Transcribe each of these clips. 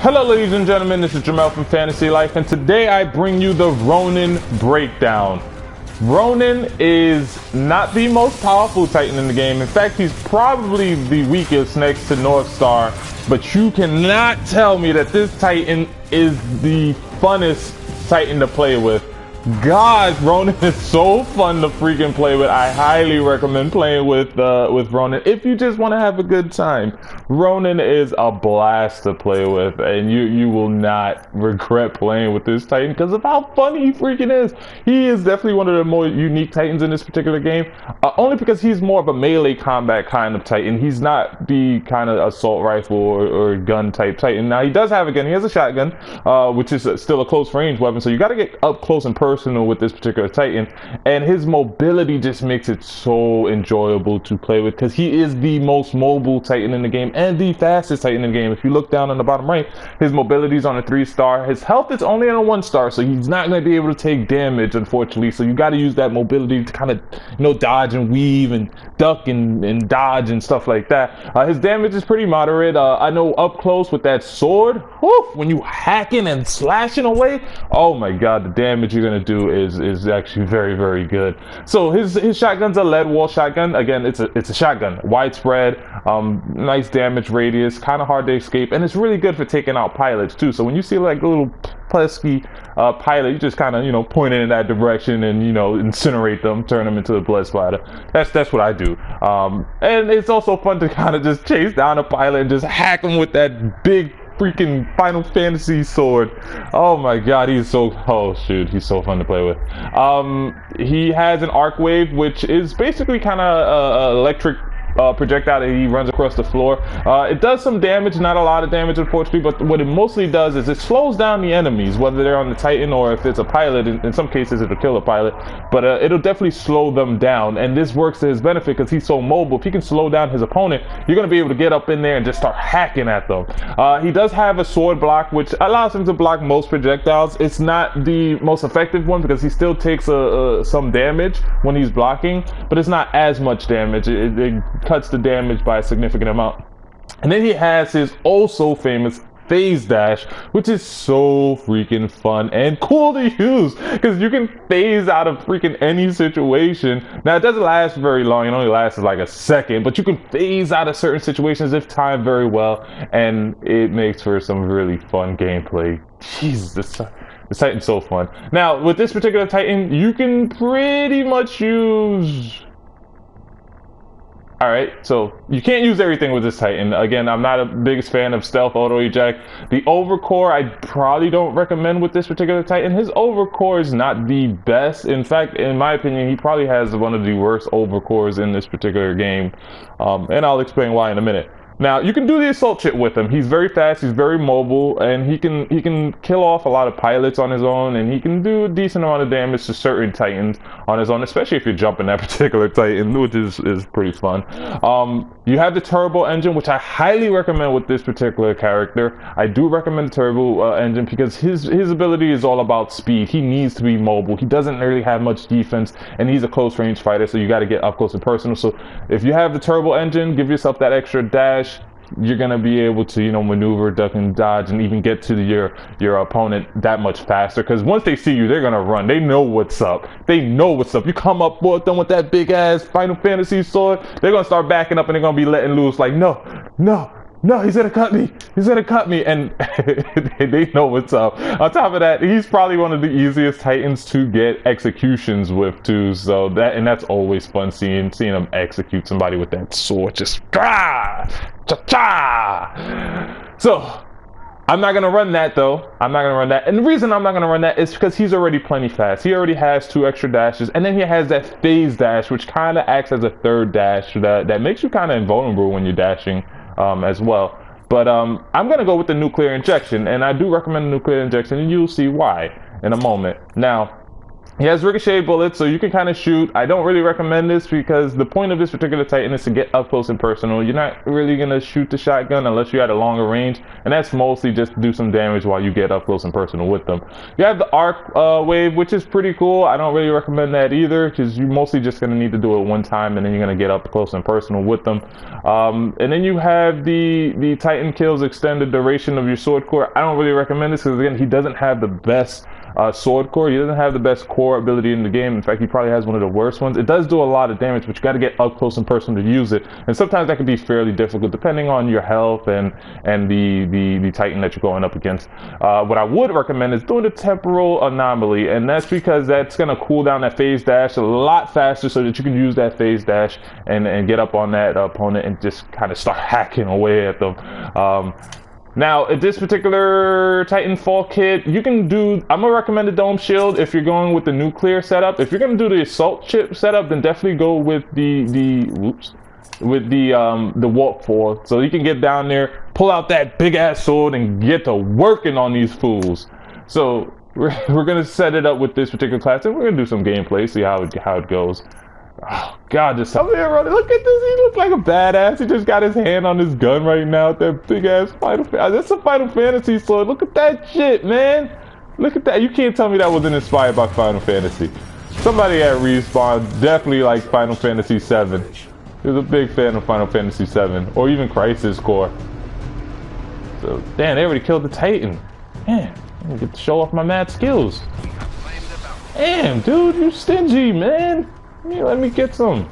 Hello ladies and gentlemen, this is Jamel from Fantasy Life, and today I bring you the Ronin Breakdown. Ronin is not the most powerful Titan in the game. In fact, he's probably the weakest next to North Star, but you cannot tell me that this Titan is the funnest Titan to play with. God, Ronin is so fun to freaking play with. I highly recommend playing with Ronin if you just want to have a good time. Ronin is a blast to play with, and you will not regret playing with this Titan because of how fun he freaking is. He is definitely one of the more unique Titans in this particular game, only because he's more of a melee combat kind of Titan. He's not the kind of assault rifle or gun type Titan. Now he does have a gun. He has a shotgun, which is still a close range weapon, so you got to get up close and personal with this particular Titan, and his mobility just makes it so enjoyable to play with because he is the most mobile Titan in the game and the fastest Titan in the game. If you look down on the bottom right, his mobility is on a 3-star. His health is only on a 1-star, so he's not going to be able to take damage, unfortunately. So you got to use that mobility to kind of, dodge and weave and duck and dodge and stuff like that. His damage is pretty moderate. I know up close with that sword, whew, when you hacking and slashing away, oh my god, the damage you're going to do is actually very, very good. So his shotgun's a lead wall shotgun. Again, it's a shotgun, widespread, nice damage radius, kind of hard to escape, and it's really good for taking out pilots too. So when you see like a little pesky pilot, you just kind of point it in that direction and incinerate them, turn them into a blood splatter. That's what I do. And it's also fun to kind of just chase down a pilot and just hack them with that big freaking Final Fantasy sword. Oh my god, he's so he's so fun to play with. He has an arc wave, which is basically kind of electric projectile that he runs across the floor. It does some damage, not a lot of damage unfortunately, but what it mostly does is it slows down the enemies, whether they're on the Titan or if it's a pilot. In some cases it'll kill a pilot, but it'll definitely slow them down, and this works to his benefit because he's so mobile. If he can slow down his opponent, you're going to be able to get up in there and just start hacking at them. He does have a sword block, which allows him to block most projectiles. It's not the most effective one because he still takes some damage when he's blocking, but it's not as much damage. It cuts the damage by a significant amount. And then he has his also famous phase dash, which is so freaking fun and cool to use because you can phase out of freaking any situation. Now it doesn't last very long, it only lasts like a second, but you can phase out of certain situations if timed very well, and it makes for some really fun gameplay. Jesus, this Titan's so fun. Now with this particular Titan, you can pretty much use... Alright, so you can't use everything with this Titan. Again, I'm not a biggest fan of stealth auto eject. The overcore I probably don't recommend with this particular Titan. His overcore is not the best. In fact, in my opinion, he probably has one of the worst overcores in this particular game. And I'll explain why in a minute. Now, you can do the assault shit with him. He's very fast, he's very mobile, and he can kill off a lot of pilots on his own, and he can do a decent amount of damage to certain Titans on his own, especially if you're jumping that particular Titan, which is pretty fun. You have the turbo engine, which I highly recommend with this particular character. I do recommend the turbo engine because his ability is all about speed. He needs to be mobile. He doesn't really have much defense, and he's a close range fighter, so you got to get up close and personal. So if you have the turbo engine, give yourself that extra dash. You're gonna be able to maneuver, duck and dodge, and even get to your opponent that much faster, because once they see you, they're gonna run. They know what's up. You come up with them with that big ass Final Fantasy sword, they're gonna start backing up and they're gonna be letting loose like, no, he's gonna cut me, and they know what's up. On top of that, he's probably one of the easiest Titans to get executions with too, so that's always fun seeing him execute somebody with that sword. Just so I'm not gonna run that though. And the reason I'm not gonna run that is because he's already plenty fast. He already has 2 extra dashes, and then he has that phase dash, which kind of acts as a 3rd dash that makes you kind of invulnerable when you're dashing as well. But I'm gonna go with the nuclear injection, and I do recommend the nuclear injection, and you'll see why in a moment. Now, He has ricochet bullets, so you can kind of shoot. I don't really recommend this because the point of this particular Titan is to get up close and personal. You're not really going to shoot the shotgun unless you're at a longer range, and that's mostly just to do some damage while you get up close and personal with them. You have the arc wave, which is pretty cool. I don't really recommend that either because you're mostly just going to need to do it one time, and then you're going to get up close and personal with them. And then you have the Titan kills extended duration of your sword core. I don't really recommend this because, again, he doesn't have the best sword core. He doesn't have the best core ability in the game. In fact, he probably has one of the worst ones. It does do a lot of damage, but you got to get up close and personal to use it. And sometimes that can be fairly difficult depending on your health and the Titan that you're going up against. What I would recommend is doing the temporal anomaly, and that's because that's going to cool down that phase dash a lot faster so that you can use that phase dash and get up on that opponent and just kind of start hacking away at them. Now, at this particular Titanfall kit, you can do, I'm going to recommend the dome shield if you're going with the nuclear setup. If you're going to do the assault chip setup, then definitely go with the warp 4. So you can get down there, pull out that big ass sword and get to working on these fools. So we're going to set it up with this particular class and we're going to do some gameplay, see how it goes. Oh God, just come here, running. Look at this. He looks like a badass. He just got his hand on his gun right now with that big ass Final Fantasy. That's a Final Fantasy sword. Look at that shit, man. Look at that. You can't tell me that wasn't inspired by Final Fantasy. Somebody at Respawn definitely liked Final Fantasy 7. He was a big fan of Final Fantasy 7 or even Crisis Core. So damn, they already killed the Titan. Man, I get to show off my mad skills. Damn, dude, you stingy, man. Let me get some.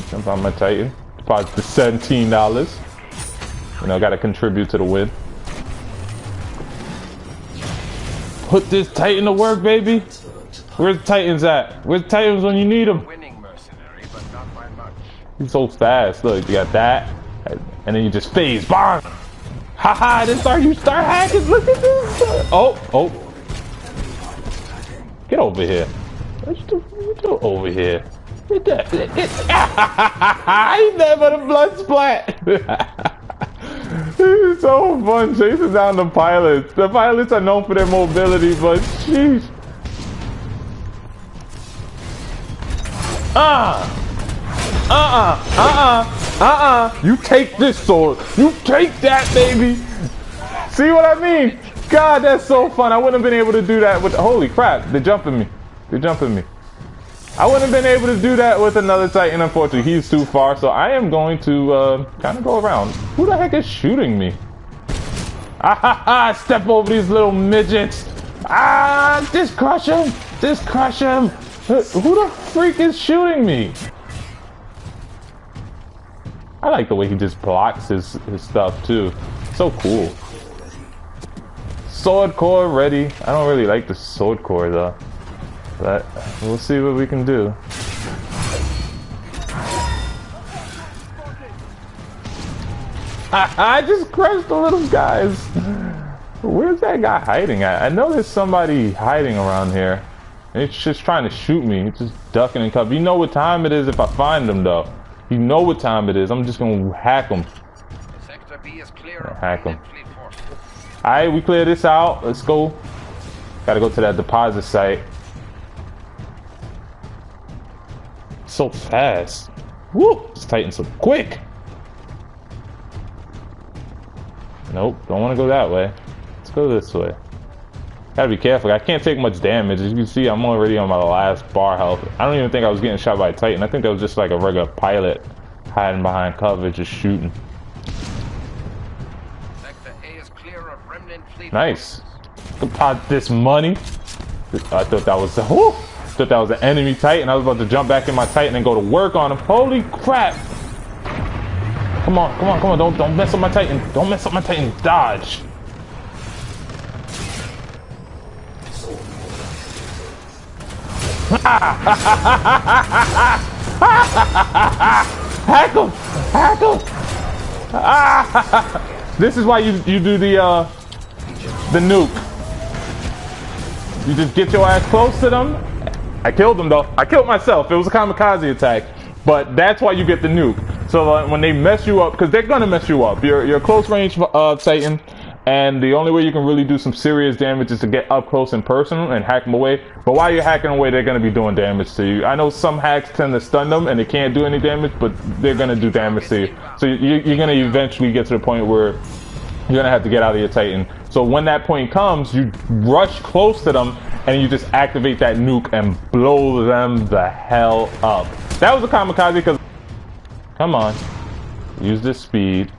Jump on my Titan. Deposit the $17. You know, gotta contribute to the win. Put this Titan to work, baby. Where's the Titans at? Where's the Titans when you need them? Winning mercenary, but not by much. He's so fast. Look, you got that, and then you just phase bomb. Haha! This start you start hacking. Look at this. Oh. Get over here. What you do over here? Get that. Ain't that but a blood splat. This is so fun chasing down the pilots. The pilots are known for their mobility, but sheesh. You take this sword. You take that, baby. See what I mean? God, that's so fun. I wouldn't have been able to do that with... Holy crap, they're jumping me. They're jumping me. I wouldn't have been able to do that with another Titan, unfortunately. He's too far, so I am going to kind of go around. Who the heck is shooting me? Step over these little midgets. Just crush him. Just crush him. Who the freak is shooting me? I like the way he just blocks his stuff, too. So cool. Sword core ready. I don't really like the sword core though, but we'll see what we can do. I just crushed the little guys. Where's that guy hiding at? I know there's somebody hiding around here. He's just trying to shoot me. He's just ducking and covering. You know what time it is if I find him though. You know what time it is. I'm just gonna hack him. Sector B is clear. Hack him. Alright, we clear this out. Let's go. Gotta go to that deposit site. So fast. Woo! This Titan's so quick. Nope, don't want to go that way. Let's go this way. Gotta be careful. I can't take much damage. As you can see, I'm already on my last bar health. I don't even think I was getting shot by a Titan. I think that was just like a regular pilot hiding behind cover, just shooting. Nice. Deposit this money. I thought that was an enemy Titan. I was about to jump back in my Titan and go to work on him. Holy crap! Come on! Don't mess up my Titan. Don't mess up my Titan. Dodge. Hack him! Hack him! This is why you do the nuke. You just get your ass close to them. I killed them though. I killed myself. It was a kamikaze attack. But that's why you get the nuke. So when they mess you up, because they're gonna mess you up. You're a close range Titan. And the only way you can really do some serious damage is to get up close and personal and hack them away. But while you're hacking away, they're going to be doing damage to you. I know some hacks tend to stun them and they can't do any damage, but they're going to do damage to you. So you're going to eventually get to the point where you're going to have to get out of your Titan. So when that point comes, you rush close to them and you just activate that nuke and blow them the hell up. That was a kamikaze because... Come on. Use this speed.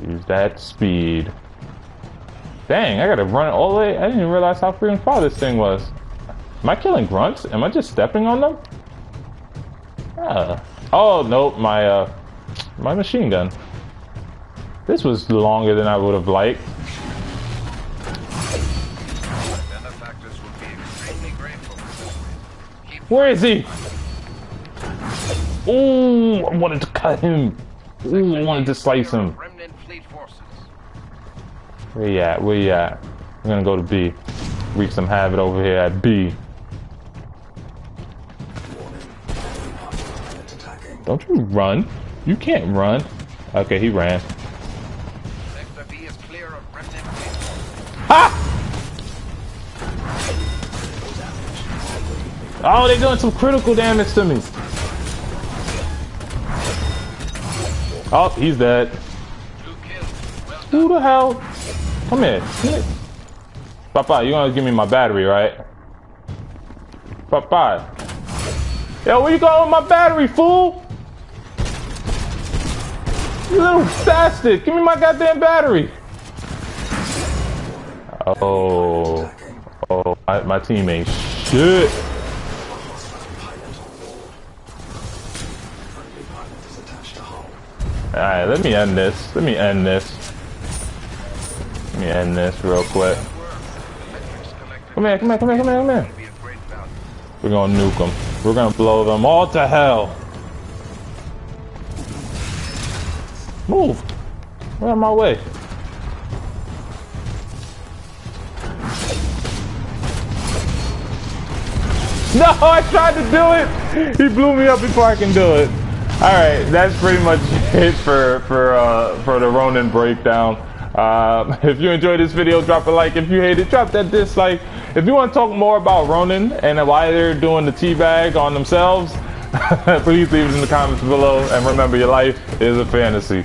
Use that speed. Dang, I gotta run all the way. I didn't even realize how freaking far this thing was. Am I killing grunts? Am I just stepping on them? Oh, nope, my machine gun. This was longer than I would have liked. Benefactors would be extremely grateful. Where is he? Ooh, I wanted to cut him. Ooh, I wanted to slice him. Remnant fleet forces. Where you at? Where you at? I'm gonna go to B. Wreak some havoc over here at B. Don't you run. You can't run. Okay, he ran. Sector B is clear of remnant fleet. Ha! Oh, they're doing some critical damage to me. Oh, he's dead. 2 kills. Well done. Who the hell? Come here. Come here. Papa, you gonna give me my battery, right? Papa. Yo, where you going with my battery, fool? You little bastard. Give me my goddamn battery. Oh. Oh, my team ain't shit. Alright, let me end this. Let me end this. Let me end this real quick. Come here, come here, come here, come here, come here. Be of great value. We're gonna nuke them. We're gonna blow them all to hell. Move. Get out of my way. No, I tried to do it. He blew me up before I can do it. All right, that's pretty much it for the Ronin Breakdown. If you enjoyed this video, drop a like. If you hate it, drop that dislike. If you want to talk more about Ronin and why they're doing the teabag on themselves, please leave it in the comments below. And remember, your life is a fantasy.